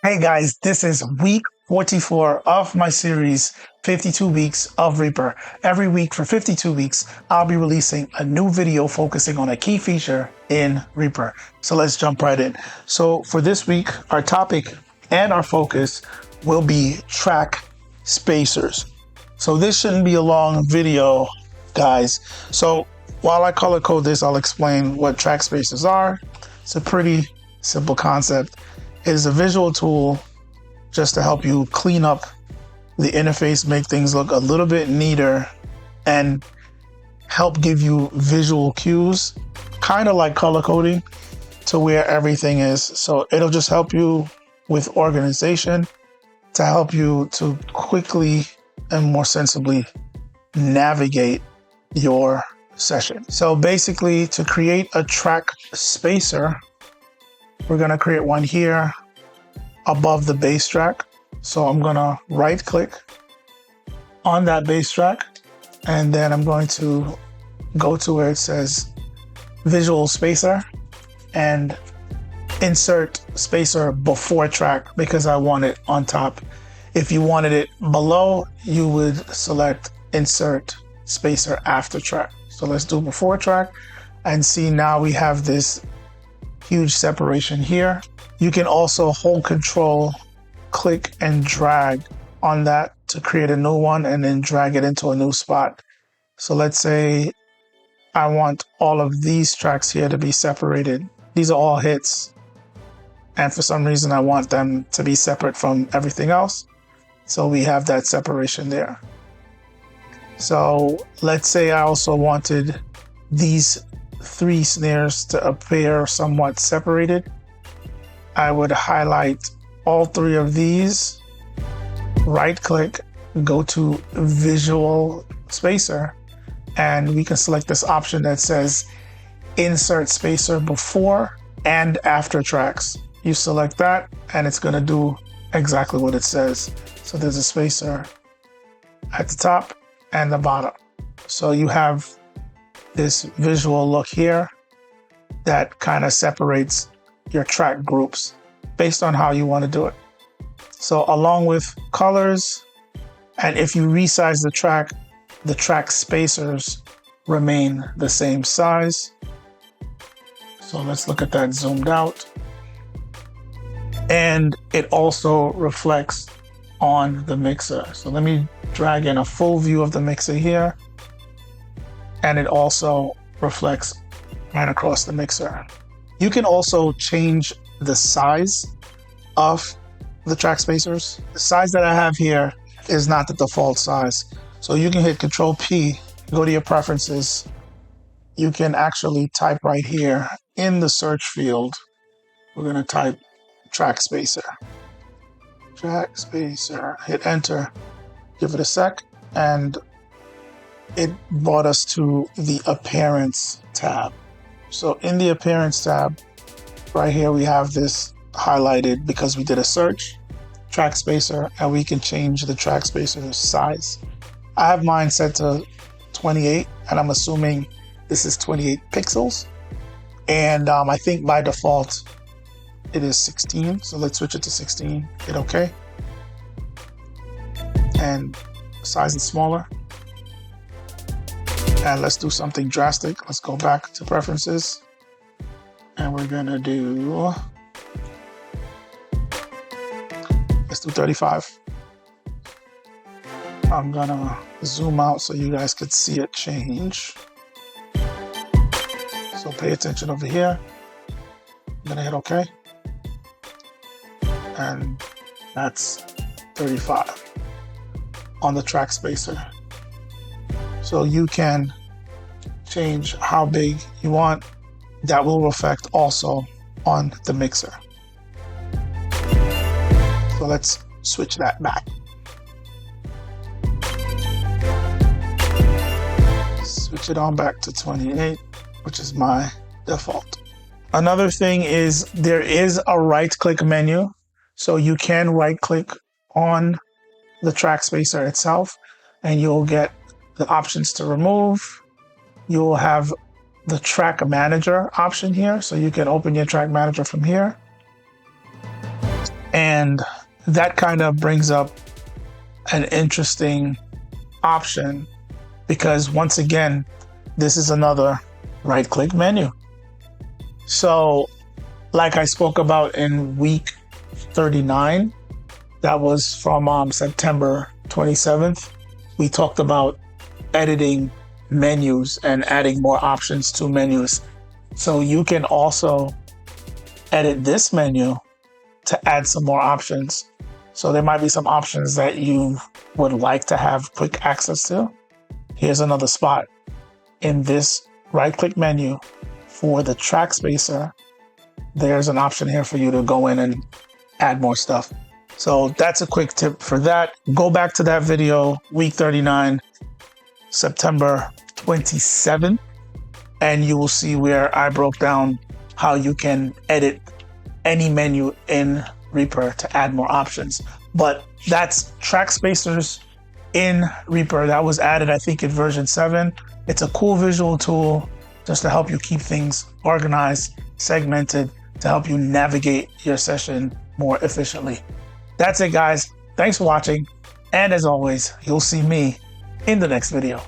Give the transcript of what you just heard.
Hey guys, this is week 44 of my series 52 Weeks of Reaper. Every week for 52 weeks, I'll be releasing a new video focusing on a key feature in Reaper. So let's jump right in. So for this week, our topic and our focus will be track spacers. So this shouldn't be a long video, guys. So while I color code this, I'll explain what track spacers are. It's a pretty simple concept. It is a visual tool just to help you clean up the interface, make things look a little bit neater, and help give you visual cues, kind of like color coding, to where everything is. So it'll just help you with organization, to help you to quickly and more sensibly navigate your session. So basically, to create a track spacer, we're gonna create one here above the base track. So I'm gonna right click on that base track, and then I'm going to go to where it says visual spacer and insert spacer before track because I want it on top. If you wanted it below, you would select insert spacer after track. So let's do before track and see now we have this huge separation here. You can also hold control, click and drag on that to create a new one and then drag it into a new spot. So let's say I want all of these tracks here to be separated. These are all hits. And for some reason, I want them to be separate from everything else. So we have that separation there. So let's say I also wanted these three snares to appear somewhat separated. I would highlight all three of these, right click, go to visual spacer, and we can select this option that says insert spacer before and after tracks. You select that and it's going to do exactly what it says. So there's a spacer at the top and the bottom. So you have this visual look here that kind of separates your track groups based on how you want to do it. So along with colors, and if you resize the track spacers remain the same size. So let's look at that zoomed out. And it also reflects on the mixer. So let me drag in a full view of the mixer here. And it also reflects right across the mixer. You can also change the size of the track spacers. The size that I have here is not the default size. So you can hit Control P, go to your preferences. You can actually type right here in the search field. We're gonna type track spacer. Track spacer, hit enter, give it a sec, and it brought us to the appearance tab. So in the appearance tab, right here, we have this highlighted because we did a search, track spacer, and we can change the track spacer size. I have mine set to 28, and I'm assuming this is 28 pixels. And I think by default, it is 16. So let's switch it to 16, hit okay. And size is smaller. And let's do something drastic. Let's go back to preferences. And we're gonna do, let's do 35. I'm gonna zoom out so you guys could see it change. So pay attention over here. I'm gonna hit okay. And that's 35 on the track spacer. So you can change how big you want. That will reflect also on the mixer. So let's switch that back. Switch it on back to 28, which is my default. Another thing is there is a right click menu. So you can right click on the track spacer itself and you'll get the options to remove. You'll have the track manager option here. So you can open your track manager from here. And that kind of brings up an interesting option because once again, this is another right-click menu. So like I spoke about in week 39, that was from September 27th, we talked about editing menus and adding more options to menus. So you can also edit this menu to add some more options. So there might be some options that you would like to have quick access to. Here's another spot in this right-click menu for the track spacer. There's an option here for you to go in and add more stuff. So that's a quick tip for that. Go back to that video, week 39, September 27th, and you will see where I broke down how you can edit any menu in Reaper to add more options. But that's track spacers in Reaper. That was added, I think, in version 7. It's a cool visual tool just to help you keep things organized, segmented, to help you navigate your session more efficiently. That's it, guys. Thanks for watching. And as always, you'll see me in the next video.